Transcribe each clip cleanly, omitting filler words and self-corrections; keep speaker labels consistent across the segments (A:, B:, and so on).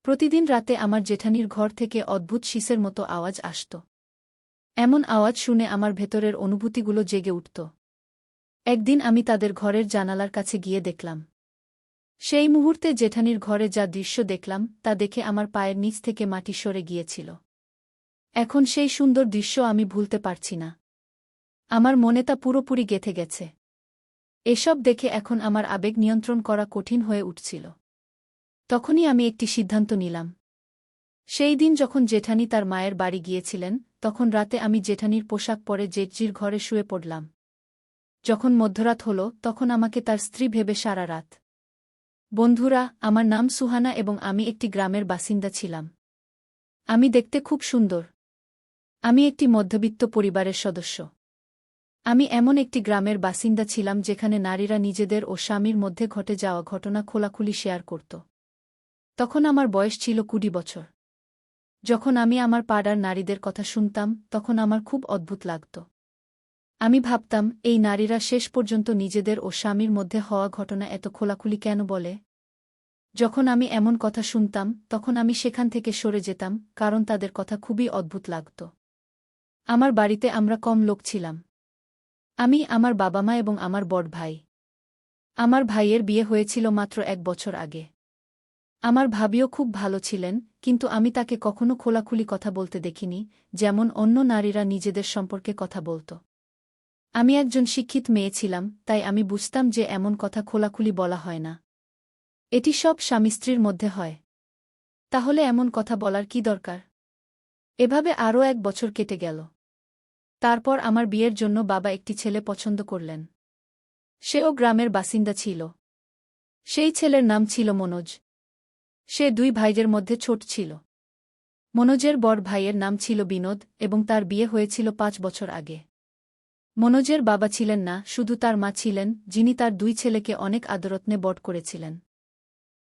A: প্রতিদিন রাতে আমার জেঠানির ঘর থেকে অদ্ভুত শিসের মতো আওয়াজ আসত। এমন আওয়াজ শুনে আমার ভেতরের অনুভূতিগুলো জেগে উঠত। একদিন আমি তাদের ঘরের জানালার কাছে গিয়ে দেখলাম। সেই মুহূর্তে জেঠানির ঘরে যা দৃশ্য দেখলাম তা দেখে আমার পায়ের নিচ থেকে মাটি সরে গিয়েছিল। এখন সেই সুন্দর দৃশ্য আমি ভুলতে পারছি না। আমার মনে তা পুরোপুরি গেঁথে গেছে। এসব দেখে এখন আমার আবেগ নিয়ন্ত্রণ করা কঠিন হয়ে উঠছিল। তখনই আমি একটি সিদ্ধান্ত নিলাম। সেই দিন যখন জেঠানি তার মায়ের বাড়ি গিয়েছিলেন, তখন রাতে আমি জেঠানির পোশাক পরে জেঠজির ঘরে শুয়ে পড়লাম। যখন মধ্যরাত হল তখন আমাকে তার স্ত্রী ভেবে সারা রাত। বন্ধুরা, আমার নাম সুহানা এবং আমি একটি গ্রামের বাসিন্দা ছিলাম। আমি দেখতে খুব সুন্দর। আমি একটি মধ্যবিত্ত পরিবারের সদস্য। আমি এমন একটি গ্রামের বাসিন্দা ছিলাম যেখানে নারীরা নিজেদের ও স্বামীর মধ্যে ঘটে যাওয়া ঘটনা খোলাখুলি শেয়ার করত। তখন আমার বয়স ছিল 20 বছর। যখন আমি আমার পাড়ার নারীদের কথা শুনতাম তখন আমার খুব অদ্ভুত লাগত। আমি ভাবতাম, এই নারীরা শেষ পর্যন্ত নিজেদের ও স্বামীর মধ্যে হওয়া ঘটনা এত খোলাখুলি কেন বলে? যখন আমি এমন কথা শুনতাম তখন আমি সেখান থেকে সরে যেতাম, কারণ তাদের কথা খুবই অদ্ভুত লাগত। আমার বাড়িতে আমরা কম লোক ছিলাম। আমি, আমার বাবা মা এবং আমার বড় ভাই। আমার ভাইয়ের বিয়ে হয়েছিল মাত্র 1 বছর আগে। আমার ভাবিও খুব ভালো ছিলেন, কিন্তু আমি তাকে কখনো খোলাখুলি কথা বলতে দেখিনি, যেমন অন্য নারীরা নিজেদের সম্পর্কে কথা বলত। আমি একজন শিক্ষিত মেয়ে ছিলাম, তাই আমি বুঝতাম যে এমন কথা খোলাখুলি বলা হয় না। এটি সব স্বামী স্ত্রীর মধ্যে হয়। তাহলে এমন কথা বলার কি দরকার? এভাবে আরও 1 বছর কেটে গেল। তারপর আমার বিয়ের জন্য বাবা একটি ছেলে পছন্দ করলেন। সেও গ্রামের বাসিন্দা ছিল। সেই ছেলের নাম ছিল মনোজ। সে 2 ভাইদের মধ্যে ছোট ছিল। মনোজের বড় ভাইয়ের নাম ছিল বিনোদ এবং তার বিয়ে হয়েছিল 5 বছর আগে। মনোজের বাবা ছিলেন না, শুধু তার মা ছিলেন, যিনি তার 2 ছেলেকে অনেক আদরযত্নে বড় করেছিলেন।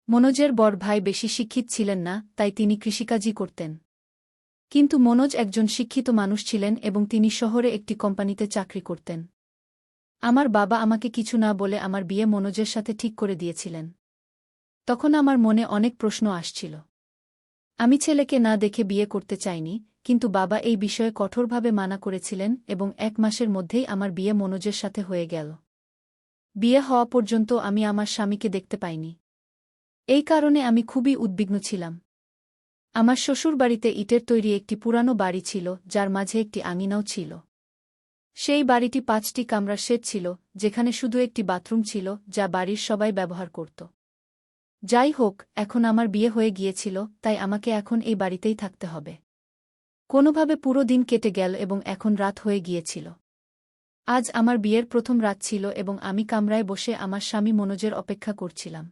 A: মনোজের বড় ভাই বেশি শিক্ষিত ছিলেন না, তাই তিনি কৃষিকাজই করতেন। কিন্তু মনোজ একজন শিক্ষিত মানুষ ছিলেন এবং তিনি শহরে একটি কোম্পানিতে চাকরি করতেন। আমার বাবা আমাকে কিছু না বলে আমার বিয়ে মনোজের সাথে ঠিক করে দিয়েছিলেন। তখন আমার মনে অনেক প্রশ্ন আসছিল। আমি ছেলেকে না দেখে বিয়ে করতে চাইনি, কিন্তু বাবা এই বিষয়ে কঠোরভাবে মানা করেছিলেন এবং 1 মাসের মধ্যেই আমার বিয়ে মনোজের সাথে হয়ে গেল। বিয়ে হওয়া পর্যন্ত আমি আমার স্বামীকে দেখতে পাইনি। এই কারণে আমি খুবই উদ্বিগ্ন ছিলাম। আমার শ্বশুরবাড়িতে ইটের তৈরি একটি পুরানো বাড়ি ছিল, যার মাঝে একটি আঙিনাও ছিল। সেই বাড়িটি 5টি কামরার সেট ছিল, যেখানে শুধু একটি বাথরুম ছিল, যা বাড়ির সবাই ব্যবহার করত। যাই হোক, এখন আমার বিয়ে হয়ে গিয়েছিল, তাই আমাকে এখন এই বাড়িতেই থাকতে হবে। কোনোভাবে পুরো দিন কেটে গেল এবং এখন রাত হয়ে গিয়েছিল। আজ আমার বিয়ের প্রথম রাত ছিল এবং আমি কামরায় বসে আমার স্বামী মনোজের অপেক্ষা করছিলাম।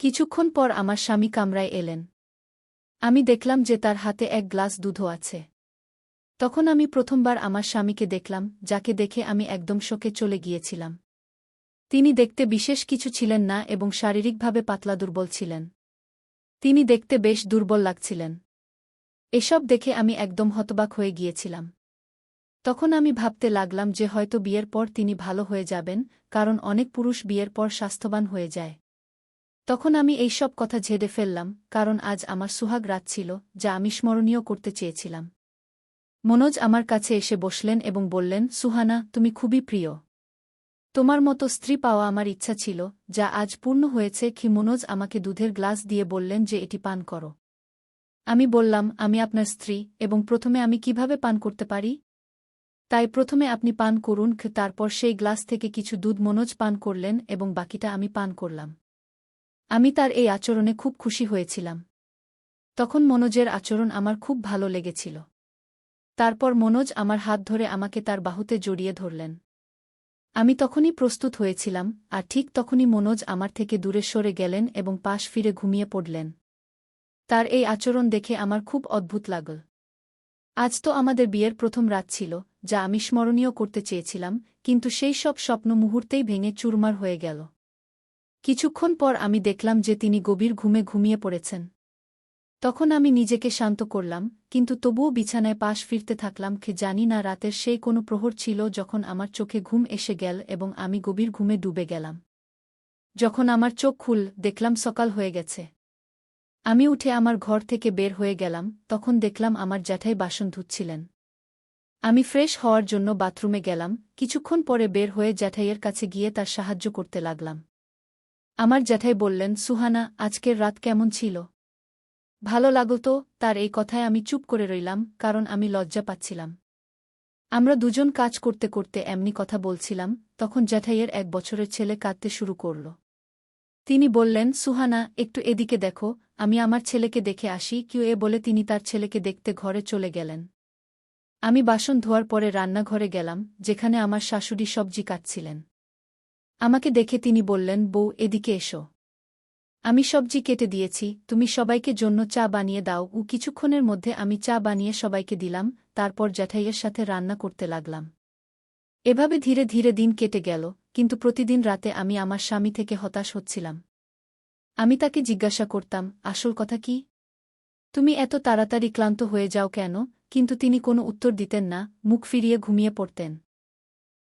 A: কিছুক্ষণ পর আমার স্বামী কামরায় এলেন। আমি দেখলাম যে তার হাতে 1 গ্লাস দুধও আছে। তখন আমি প্রথমবার আমার স্বামীকে দেখলাম, যাকে দেখে আমি একদম শকে চলে গিয়েছিলাম। তিনি দেখতে বিশেষ কিছু ছিলেন না এবং শারীরিকভাবে পাতলা দুর্বল ছিলেন। তিনি দেখতে বেশ দুর্বল লাগছিলেন। এসব দেখে আমি একদম হতবাক হয়ে গিয়েছিলাম। তখন আমি ভাবতে লাগলাম যে হয়তো বিয়ের পর তিনি ভালো হয়ে যাবেন, কারণ অনেক পুরুষ বিয়ের পর স্বাস্থ্যবান হয়ে যায়। তখন আমি এই সব কথা ঝেড়ে ফেললাম, কারণ আজ আমার সুহাগ রাত ছিল, যা আমি স্মরণীয় করতে চেয়েছিলাম। মনোজ আমার কাছে এসে বসলেন এবং বললেন, সুহানা, তুমি খুবই প্রিয়। তোমার মতো স্ত্রী পাওয়া আমার ইচ্ছা ছিল, যা আজ পূর্ণ হয়েছে। মনোজ আমাকে দুধের গ্লাস দিয়ে বললেন যে এটি পান করো। আমি বললাম, আমি আপনার স্ত্রী, এবং প্রথমে আমি কিভাবে পান করতে পারি? তাই প্রথমে আপনি পান করুন। তারপর সেই গ্লাস থেকে কিছু দুধ মনোজ পান করলেন এবং বাকিটা আমি পান করলাম। আমি তার এই আচরণে খুব খুশি হয়েছিলাম। তখন মনোজের আচরণ আমার খুব ভালো লেগেছিল। তারপর মনোজ আমার হাত ধরে আমাকে তার বাহুতে জড়িয়ে ধরলেন। আমি তখনই প্রস্তুত হয়েছিলাম, আর ঠিক তখনই মনোজ আমার থেকে দূরে সরে গেলেন এবং পাশ ফিরে ঘুমিয়ে পড়লেন। তার এই আচরণ দেখে আমার খুব অদ্ভুত লাগল। আজ তো আমাদের বিয়ের প্রথম রাত ছিল, যা আমি স্মরণীয় করতে চেয়েছিলাম, কিন্তু সেই সব স্বপ্ন মুহূর্তেই ভেঙে চুরমার হয়ে গেল। কিছুক্ষণ পর আমি দেখলাম যে তিনি গভীর ঘুমে ঘুমিয়ে পড়েছেন। তখন আমি নিজেকে শান্ত করলাম, কিন্তু তবুও বিছানায় পাশ ফিরতে থাকলাম। জানি না রাতের সেই কোনো প্রহর ছিল যখন আমার চোখে ঘুম এসে গেল এবং আমি গভীর ঘুমে ডুবে গেলাম। যখন আমার চোখ খুল, দেখলাম সকাল হয়ে গেছে। আমি উঠে আমার ঘর থেকে বের হয়ে গেলাম, তখন দেখলাম আমার জ্যাঠাই বাসন ধুচ্ছিলেন। আমি ফ্রেশ হওয়ার জন্য বাথরুমে গেলাম, কিছুক্ষণ পরে বের হয়ে জ্যাঠাইয়ের কাছে গিয়ে তার সাহায্য করতে লাগলাম। আমার জ্যাঠাই বললেন, সুহানা, আজকের রাত কেমন ছিল? ভালো লাগল তো? তার এই কথায় আমি চুপ করে রইলাম, কারণ আমি লজ্জা পাচ্ছিলাম। আমরা দুজন কাজ করতে করতে এমনি কথা বলছিলাম, তখন জ্যাঠাইয়ের 1 বছরের ছেলে কাঁদতে শুরু করল। তিনি বললেন, সুহানা, একটু এদিকে দেখো, আমি আমার ছেলেকে দেখে আসি কিউ এ বলে তিনি তার ছেলেকে দেখতে ঘরে চলে গেলেন। আমি বাসন ধোয়ার পরে রান্নাঘরে গেলাম, যেখানে আমার শাশুড়ি সবজি কাটছিলেন। আমাকে দেখে তিনি বললেন, বউ, এদিকে এসো। আমি সবজি কেটে দিয়েছি, তুমি সবাইকে জন্য চা বানিয়ে দাও। কিছুক্ষণের মধ্যে আমি চা বানিয়ে সবাইকে দিলাম, তারপর জ্যাঠাইয়ের সাথে রান্না করতে লাগলাম। এভাবে ধীরে ধীরে দিন কেটে গেল, কিন্তু প্রতিদিন রাতে আমি আমার স্বামী থেকে হতাশ হচ্ছিলাম। আমি তাকে জিজ্ঞাসা করতাম, আসল কথা কি? তুমি এত তাড়াতাড়ি ক্লান্ত হয়ে যাও কেন? কিন্তু তিনি কোনো উত্তর দিতেন না, মুখ ফিরিয়ে ঘুমিয়ে পড়তেন।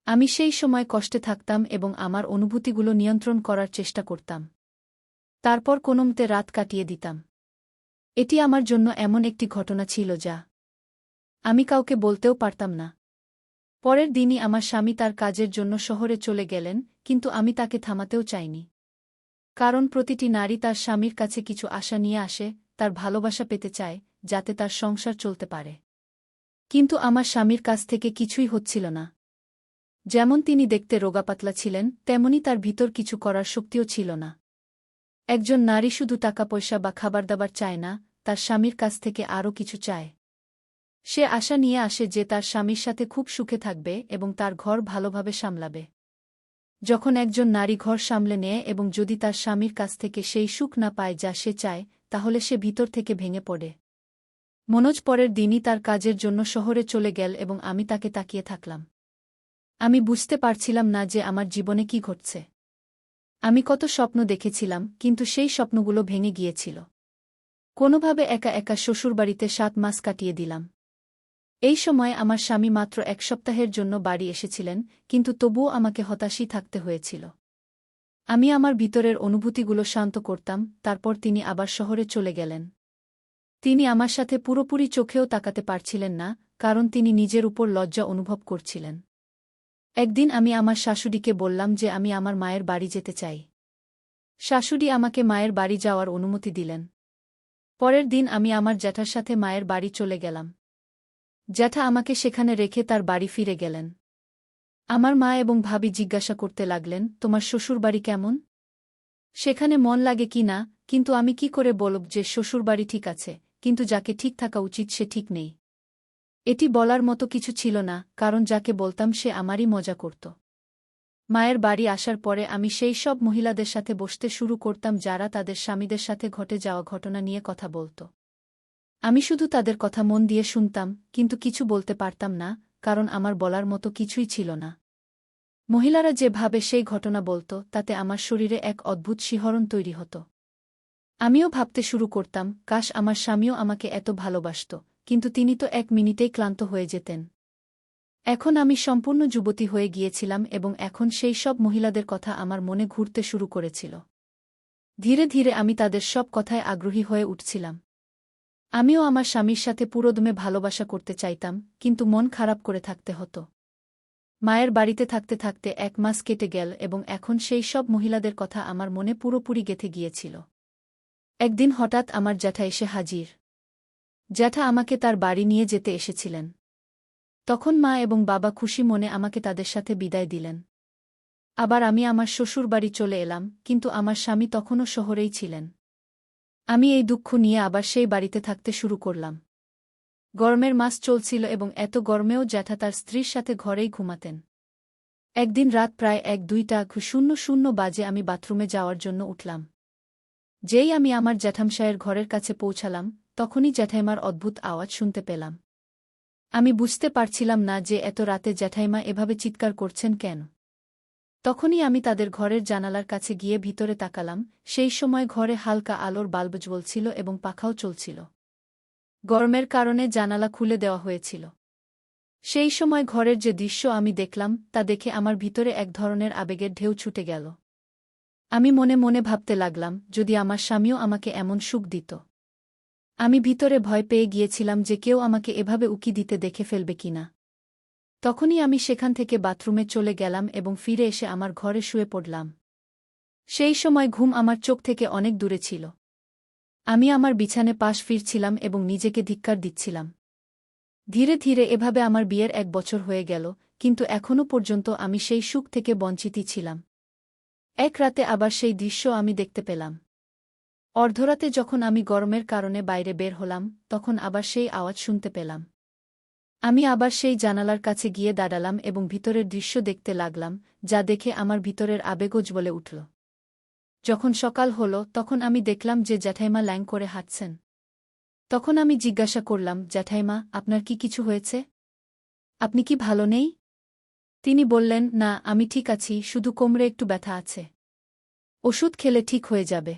A: আমি সেই সময় কষ্টে থাকতাম এবং আমার অনুভূতিগুলো নিয়ন্ত্রণ করার চেষ্টা করতাম। তারপর কোনোমতে রাত কাটিয়ে দিতাম। এটি আমার জন্য এমন একটি ঘটনা ছিল যা আমি কাউকে বলতেও পারতাম না। পরের দিনই আমার স্বামী তার কাজের জন্য শহরে চলে গেলেন, কিন্তু আমি তাকে থামাতেও চাইনি। কারণ প্রতিটি নারী তার স্বামীর কাছে কিছু আশা নিয়ে আসে, তার ভালোবাসা পেতে চায়, যাতে তার সংসার চলতে পারে। কিন্তু আমার স্বামীর কাছ থেকে কিছুই হচ্ছিল না। যেমন তিনি দেখতে রোগাপাতলা ছিলেন, তেমনি তার ভিতর কিছু করার শক্তিও ছিল না। একজন নারী শুধু টাকা পয়সা বা খাবারদাবার চায় না, তার স্বামীর কাছ থেকে আরও কিছু চায়। সে আশা নিয়ে আসে যে তার স্বামীর সাথে খুব সুখে থাকবে এবং তার ঘর ভালোভাবে সামলাবে। যখন একজন নারী ঘর সামলে নেয় এবং যদি তার স্বামীর কাছ থেকে সেই সুখ না পায় যা সে চায়, তাহলে সে ভিতর থেকে ভেঙে পড়ে। মনোজ পরের দিনই তার কাজের জন্য শহরে চলে গেল এবং আমি তাকে তাকিয়ে থাকলাম। আমি বুঝতে পারছিলাম না যে আমার জীবনে কি ঘটছে। আমি কত স্বপ্ন দেখেছিলাম, কিন্তু সেই স্বপ্নগুলো ভেঙে গিয়েছিল। কোনোভাবে একা একা শ্বশুরবাড়িতে 7 মাস কাটিয়ে দিলাম। এই সময় আমার স্বামী মাত্র 1 সপ্তাহের জন্য বাড়ি এসেছিলেন, কিন্তু তবুও আমাকে হতাশই থাকতে হয়েছিল। আমি আমার ভিতরের অনুভূতিগুলো শান্ত করতাম, তারপর তিনি আবার শহরে চলে গেলেন। তিনি আমার সাথে পুরোপুরি চোখেও তাকাতে পারছিলেন না, কারণ তিনি নিজের উপর লজ্জা অনুভব করছিলেন। একদিন আমি আমার শাশুড়িকে বললাম যে আমি আমার মায়ের বাড়ি যেতে চাই। শাশুড়ি আমাকে মায়ের বাড়ি যাওয়ার অনুমতি দিলেন। পরের দিন আমি আমার জ্যাঠার সাথে মায়ের বাড়ি চলে গেলাম। জ্যাঠা আমাকে সেখানে রেখে তার বাড়ি ফিরে গেলেন। আমার মা এবং ভাবি জিজ্ঞাসা করতে লাগলেন, তোমার শ্বশুরবাড়ি কেমন? সেখানে মন লাগে কি না? কিন্তু আমি কি করে বলব যে শ্বশুরবাড়ি ঠিক আছে, কিন্তু যাকে ঠিক থাকা উচিত সে ঠিক নেই? এটি বলার মতো কিছু ছিল না, কারণ যাকে বলতাম সে আমারই মজা করত। মায়ের বাড়ি আসার পরে আমি সেই সব মহিলাদের সাথে বসতে শুরু করতাম যারা তাদের স্বামীদের সাথে ঘটে যাওয়া ঘটনা নিয়ে কথা বলত। আমি শুধু তাদের কথা মন দিয়ে শুনতাম, কিন্তু কিছু বলতে পারতাম না, কারণ আমার বলার মতো কিছুই ছিল না। মহিলারা যেভাবে সেই ঘটনা বলত, তাতে আমার শরীরে এক অদ্ভুত শিহরণ তৈরি হতো। আমিও ভাবতে শুরু করতাম, কাশ আমার স্বামীও আমাকে এত ভালোবাসত, কিন্তু তিনি তো 1 মিনিটেই ক্লান্ত হয়ে যেতেন। এখন আমি সম্পূর্ণ যুবতী হয়ে গিয়েছিলাম এবং এখন সেই সব মহিলাদের কথা আমার মনে ঘুরতে শুরু করেছিল। ধীরে ধীরে আমি তাদের সব কথায় আগ্রহী হয়ে উঠছিলাম। আমিও আমার স্বামীর সাথে পুরোদমে ভালোবাসা করতে চাইতাম, কিন্তু মন খারাপ করে থাকতে হতো। মায়ের বাড়িতে থাকতে থাকতে 1 মাস কেটে গেল এবং এখন সেই সব মহিলাদের কথা আমার মনে পুরোপুরি গেঁথে গিয়েছিল। একদিন হঠাৎ আমার জ্যাঠা এসে হাজির। জ্যাঠা আমাকে তার বাড়ি নিয়ে যেতে এসেছিলেন। তখন মা এবং বাবা খুশি মনে আমাকে তাদের সাথে বিদায় দিলেন। আবার আমি আমার শ্বশুরবাড়ি চলে এলাম, কিন্তু আমার স্বামী তখনও শহরেই ছিলেন। আমি এই দুঃখ নিয়ে আবার সেই বাড়িতে থাকতে শুরু করলাম। গরমের মাস চলছিল এবং এত গরমেও জ্যাঠা তার স্ত্রীর সাথে ঘরেই ঘুমাতেন। একদিন রাত প্রায় 1-2টা বাজে আমি বাথরুমে যাওয়ার জন্য উঠলাম। যেই আমি আমার জ্যাঠামশায়ের ঘরের কাছে পৌঁছালাম, তখনই জ্যাঠাইমার অদ্ভুত আওয়াজ শুনতে পেলাম। আমি বুঝতে পারছিলাম না যে এত রাতে জ্যাঠাইমা এভাবে চিৎকার করছেন কেন। তখনই আমি তাদের ঘরের জানালার কাছে গিয়ে ভিতরে তাকালাম, সেই সময় ঘরে হালকা আলোর বাল্ব জ্বলছিল এবং পাখাও চলছিল। গরমের কারণে জানালা খুলে দেওয়া হয়েছিল। সেই সময় ঘরের যে দৃশ্য আমি দেখলাম, তা দেখে আমার ভিতরে এক ধরনের আবেগের ঢেউ ছুটে গেল। আমি মনে মনে ভাবতে লাগলাম, যদি আমার স্বামীও আমাকে এমন সুখ দিত। আমি ভিতরে ভয় পেয়ে গিয়েছিলাম যে কেউ আমাকে এভাবে উকি দিতে দেখে ফেলবে কিনা। তখনই আমি সেখান থেকে বাথরুমে চলে গেলাম এবং ফিরে এসে আমার ঘরে শুয়ে পড়লাম। সেই সময় ঘুম আমার চোখ থেকে অনেক দূরে ছিল। আমি আমার বিছানে পাশ ফিরছিলাম এবং নিজেকে ধিক্কার দিচ্ছিলাম। ধীরে ধীরে এভাবে আমার বিয়ের 1 বছর হয়ে গেল, কিন্তু এখনও পর্যন্ত আমি সেই সুখ থেকে বঞ্চিতই ছিলাম। এক রাতে আবার সেই দৃশ্য আমি দেখতে পেলাম। অর্ধরাতে যখন আমি গরমের কারণে বাইরে বের হলাম, তখন আবার সেই আওয়াজ শুনতে পেলাম। আমি আবার সেই জানালার কাছে গিয়ে দাঁড়ালাম এবং ভিতরের দৃশ্য দেখতে লাগলাম, যা দেখে আমার ভিতরের আবেগও জ্বলে উঠল। যখন সকাল হল তখন আমি দেখলাম যে জ্যাঠাইমা ল্যাং করে হাঁটছেন। তখন আমি জিজ্ঞাসা করলাম, জ্যাঠাইমা, আপনার কি কিছু হয়েছে? আপনি কি ভালো নেই? তিনি বললেন, না, আমি ঠিক আছি, শুধু কোমরে একটু ব্যথা আছে। ওষুধ খেলে ঠিক হয়ে যাবে।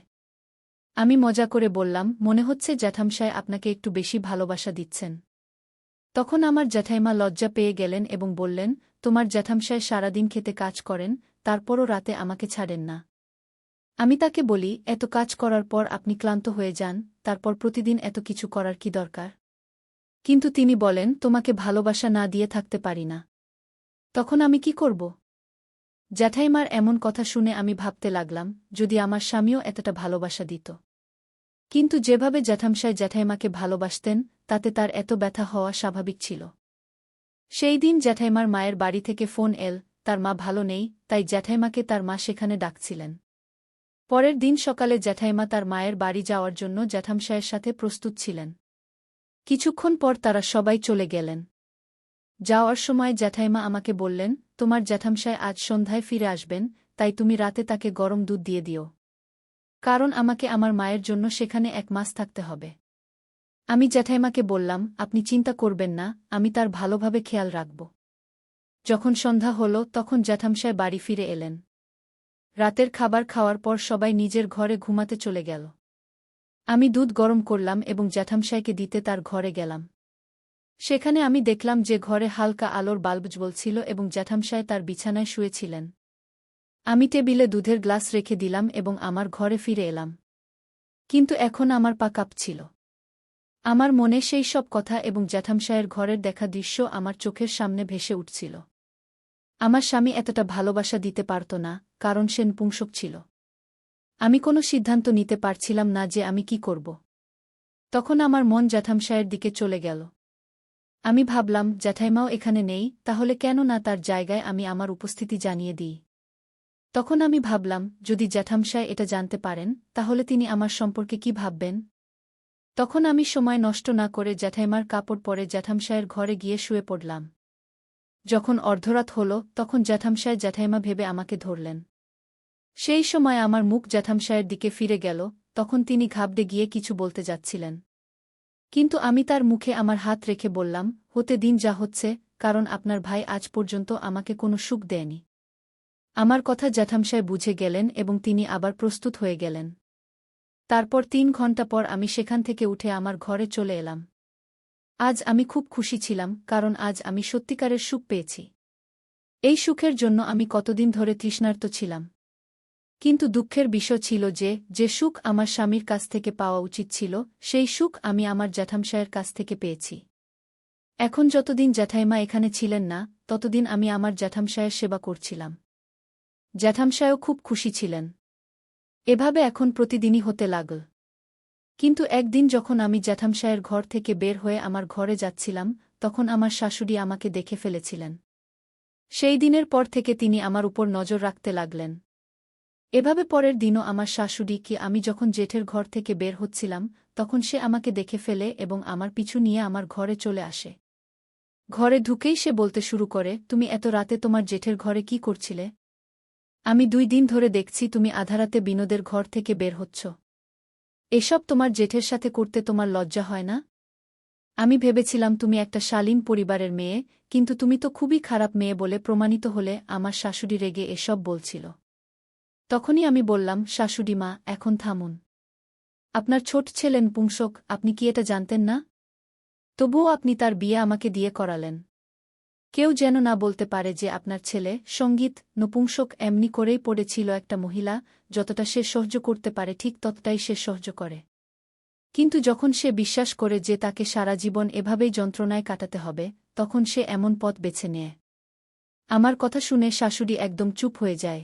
A: আমি মজা করে বললাম, মনে হচ্ছে জ্যাঠামশায় আপনাকে একটু বেশি ভালোবাসা দিচ্ছেন। তখন আমার জ্যাঠাইমা লজ্জা পেয়ে গেলেন এবং বললেন, তোমার জ্যাঠামশায় সারাদিন খেতে কাজ করেন, তারপরও রাতে আমাকে ছাড়েন না। আমি তাকে বলি, এত কাজ করার পর আপনি ক্লান্ত হয়ে যান, তারপর প্রতিদিন এত কিছু করার কি দরকার? কিন্তু তিনি বলেন, তোমাকে ভালোবাসা না দিয়ে থাকতে পারি না। তখন আমি কি করব? জ্যাঠাইমার এমন কথা শুনে আমি ভাবতে লাগলাম, যদি আমার স্বামীও এতটা ভালোবাসা দিত। কিন্তু যেভাবে জ্যাঠামশায় জ্যাঠাইমাকে ভালোবাসতেন, তাতে তার এত ব্যথা হওয়া স্বাভাবিক ছিল। সেই দিন জ্যাঠাইমার মায়ের বাড়ি থেকে ফোন এল, তার মা ভালো নেই, তাই জ্যাঠাইমাকে তার মা সেখানে ডাকছিলেন। পরের দিন সকালে জ্যাঠাইমা তার মায়ের বাড়ি যাওয়ার জন্য জ্যাঠামশায়ের সাথে প্রস্তুত ছিলেন। কিছুক্ষণ পর তারা সবাই চলে গেলেন। যাওয়ার সময় জ্যাঠাইমা আমাকে বললেন, তোমার জ্যাঠামশায় আজ সন্ধ্যায় ফিরে আসবেন, তাই তুমি রাতে তাকে গরম দুধ দিয়ে দিও। কারণ আমাকে আমার মায়ের জন্য সেখানে 1 মাস থাকতে হবে। আমি জ্যাঠাইমাকে বললাম, আপনি চিন্তা করবেন না, আমি তার ভালোভাবে খেয়াল রাখব। যখন সন্ধ্যা হল তখন জ্যাঠামশায় বাড়ি ফিরে এলেন। রাতের খাবার খাওয়ার পর সবাই নিজের ঘরে ঘুমাতে চলে গেল। আমি দুধ গরম করলাম এবং জ্যাঠামশাইকে দিতে তার ঘরে গেলাম। সেখানে আমি দেখলাম যে ঘরে হালকা আলোর বাল্ব জ্বলছিল এবং জ্যাঠামশায় তার বিছানায় শুয়েছিলেন। আমি টেবিলে দুধের গ্লাস রেখে দিলাম এবং আমার ঘরে ফিরে এলাম। কিন্তু এখন আমার পা কাঁপছিল। আমার মনে সেই সব কথা এবং জ্যাঠামশায়ের ঘরের দেখা দৃশ্য আমার চোখের সামনে ভেসে উঠছিল। আমার স্বামী এতটা ভালোবাসা দিতে পারত না, কারণ সে নপুংসক ছিল। আমি কোনো সিদ্ধান্ত নিতে পারছিলাম না যে আমি কি করব। তখন আমার মন জ্যাঠামশায়ের দিকে চলে গেল। আমি ভাবলাম, জ্যাঠাইমাও এখানে নেই, তাহলে কেন না তার জায়গায় আমি আমার উপস্থিতি জানিয়ে দিই। তখন আমি ভাবলাম, যদি জ্যাঠামশায় এটা জানতে পারেন, তাহলে তিনি আমার সম্পর্কে কি ভাববেন। তখন আমি সময় নষ্ট না করে জ্যাঠাইমার কাপড় পরে জ্যাঠামশায়ের ঘরে গিয়ে শুয়ে পড়লাম। যখন অর্ধরাত হল তখন জ্যাঠামশায় জ্যাঠাইমা ভেবে আমাকে ধরলেন। সেই সময় আমার মুখ জ্যাঠামশায়ের দিকে ফিরে গেল, তখন তিনি ঘাবড়ে গিয়ে কিছু বলতে যাচ্ছিলেন। কিন্তু আমি তার মুখে আমার হাত রেখে বললাম, হতে দিন যা হচ্ছে, কারণ আপনার ভাই আজ পর্যন্ত আমাকে কোনো সুখ দেয়নি। আমার কথা জ্যাঠামশায় বুঝে গেলেন এবং তিনি আবার প্রস্তুত হয়ে গেলেন। তারপর 3 ঘণ্টা পর আমি সেখান থেকে উঠে আমার ঘরে চলে এলাম। আজ আমি খুব খুশি ছিলাম, কারণ আজ আমি সত্যিকারের সুখ পেয়েছি। এই সুখের জন্য আমি কতদিন ধরে তৃষ্ণার্ত ছিলাম। কিন্তু দুঃখের বিষয় ছিল যে সুখ আমার স্বামীর কাছ থেকে পাওয়া উচিত ছিল, সেই সুখ আমি আমার জ্যাঠামশায়ের কাছ থেকে পেয়েছি। এখন যতদিন জ্যাঠাইমা এখানে ছিলেন না, ততদিন আমি আমার জ্যাঠামশায়ের সেবা করছিলাম। জ্যাঠামশায়ও খুব খুশি ছিলেন। এভাবে এখন প্রতিদিনই হতে লাগল। কিন্তু একদিন যখন আমি জ্যাঠামশায়ের ঘর থেকে বের হয়ে আমার ঘরে যাচ্ছিলাম, তখন আমার শাশুড়ি আমাকে দেখে ফেলেছিলেন। সেই দিনের পর থেকে তিনি আমার উপর নজর রাখতে লাগলেন। এভাবে পরের দিনও আমার শাশুড়িকে আমি যখন জেঠের ঘর থেকে বের হচ্ছিলাম, তখন সে আমাকে দেখে ফেলে এবং আমার পিছু নিয়ে আমার ঘরে চলে আসে। ঘরে ঢুকেই সে বলতে শুরু করে, তুমি এত রাতে তোমার জেঠের ঘরে কি করছিলে? আমি 2 দিন ধরে দেখছি তুমি আধারাতে বিনোদের ঘর থেকে বের হচ্ছ। এসব তোমার জেঠের সাথে করতে তোমার লজ্জা হয় না? আমি ভেবেছিলাম তুমি একটা শালীন পরিবারের মেয়ে, কিন্তু তুমি তো খুবই খারাপ মেয়ে বলে প্রমাণিত হলে। আমার শাশুড়ি রেগে এসব বলছিল। তখনই আমি বললাম, শাশুড়ি মা, এখন থামুন। আপনার ছোট ছেলে নপুংসক, আপনি কি এটা জানতেন না? তবুও আপনি তার বিয়ে আমাকে দিয়ে করালেন। কেউ যেন না বলতে পারে যে আপনার ছেলে সঙ্গীত নপুংসক এমনি করেই পড়েছিল। একটা মহিলা যতটা সে সহ্য করতে পারে ঠিক ততটাই সে সহ্য করে। কিন্তু যখন সে বিশ্বাস করে যে তাকে সারা জীবন এভাবেই যন্ত্রণায় কাটাতে হবে, তখন সে এমন পথ বেছে নেয়। আমার কথা শুনে শাশুড়ি একদম চুপ হয়ে যায়।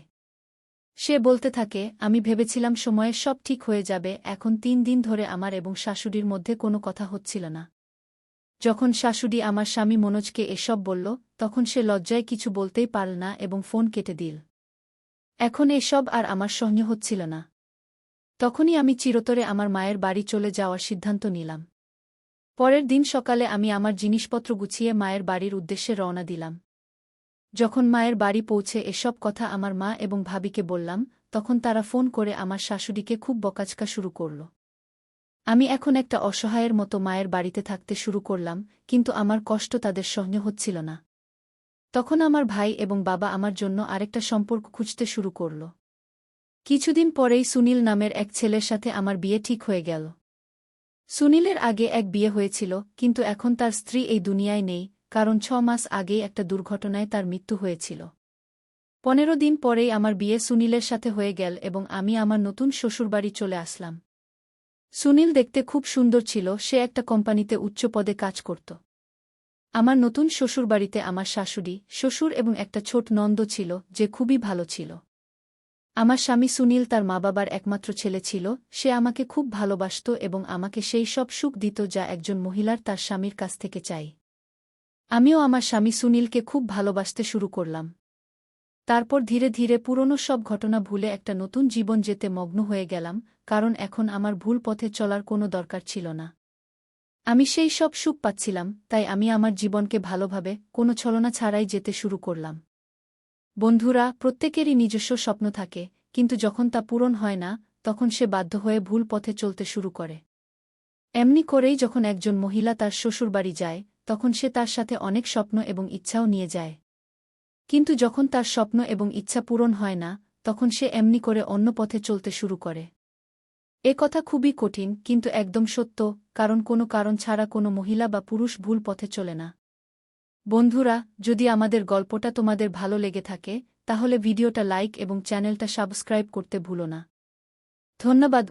A: সে বলতে থাকে, আমি ভেবেছিলাম সময়ে সব ঠিক হয়ে যাবে। এখন 3 দিন ধরে আমার এবং শাশুড়ির মধ্যে কোনো কথা হচ্ছিল না। যখন শাশুড়ি আমার স্বামী মনোজকে এসব বলল, তখন সে লজ্জায় কিছু বলতেই পারল না এবং ফোন কেটে দিল। এখন এসব আর আমার সহ্য হচ্ছিল না। তখনই আমি চিরতরে আমার মায়ের বাড়ি চলে যাওয়ার সিদ্ধান্ত নিলাম। পরের দিন সকালে আমি আমার জিনিসপত্র গুছিয়ে মায়ের বাড়ির উদ্দেশ্যে রওনা দিলাম। যখন মায়ের বাড়ি পৌঁছে এসব কথা আমার মা এবং ভাবিকে বললাম, তখন তারা ফোন করে আমার শাশুড়িকে খুব বকাঝকা শুরু করল। আমি এখন একটা অসহায়ের মতো মায়ের বাড়িতে থাকতে শুরু করলাম, কিন্তু আমার কষ্ট তাদের সহ্য হচ্ছিল না। তখন আমার ভাই এবং বাবা আমার জন্য আরেকটা সম্পর্ক খুঁজতে শুরু করল। কিছুদিন পরেই সুনীল নামের এক ছেলের সাথে আমার বিয়ে ঠিক হয়ে গেল। সুনীলের আগে এক বিয়ে হয়েছিল, কিন্তু এখন তার স্ত্রী এই দুনিয়ায় নেই, কারণ 6 মাস আগেই একটা দুর্ঘটনায় তার মৃত্যু হয়েছিল। 15 দিন পরেই আমার বিয়ে সুনীলের সাথে হয়ে গেল এবং আমি আমার নতুন শ্বশুরবাড়ি চলে আসলাম। সুনীল দেখতে খুব সুন্দর ছিল, সে একটা কোম্পানিতে উচ্চ পদে কাজ করত। আমার নতুন শ্বশুরবাড়িতে আমার শাশুড়ি, শ্বশুর এবং একটা ছোট নন্দ ছিল, যে খুবই ভালো ছিল। আমার স্বামী সুনীল তার মা-বাবার একমাত্র ছেলে ছিল, সে আমাকে খুব ভালোবাসত এবং আমাকে সেই সব সুখ দিত যা একজন মহিলার তার স্বামীর কাছ থেকে চাই। আমিও আমার স্বামী সুনীলকে খুব ভালোবাসতে শুরু করলাম। তারপর ধীরে ধীরে পুরনো সব ঘটনা ভুলে একটা নতুন জীবন যেতে মগ্ন হয়ে গেলাম, কারণ এখন আমার ভুল পথে চলার কোনো দরকার ছিল না। আমি সেই সব সুখ পাচ্ছিলাম, তাই আমি আমার জীবনকে ভালোভাবে কোনো ছলনা ছাড়াই যেতে শুরু করলাম। বন্ধুরা, প্রত্যেকেরই নিজস্ব স্বপ্ন থাকে, কিন্তু যখন তা পূরণ হয় না, তখন সে বাধ্য হয়ে ভুল পথে চলতে শুরু করে। এমনি করেই যখন একজন মহিলা তার শ্বশুরবাড়ি যায়, তখন সে তার সাথে অনেক স্বপ্ন এবং ইচ্ছাও নিয়ে যায়। কিন্তু যখন তার স্বপ্ন এবং ইচ্ছা পূরণ হয় না, তখন সে এমনি করে অন্য পথে চলতে শুরু করে। এ কথা খুবই কঠিন, কিন্তু একদম সত্য, কারণ কোনো কারণ ছাড়া কোনো মহিলা বা পুরুষ ভুল পথে চলে না। বন্ধুরা, যদি আমাদের গল্পটা তোমাদের ভালো লেগে থাকে, তাহলে ভিডিওটা লাইক এবং চ্যানেলটা সাবস্ক্রাইব করতে ভুলো না। ধন্যবাদ।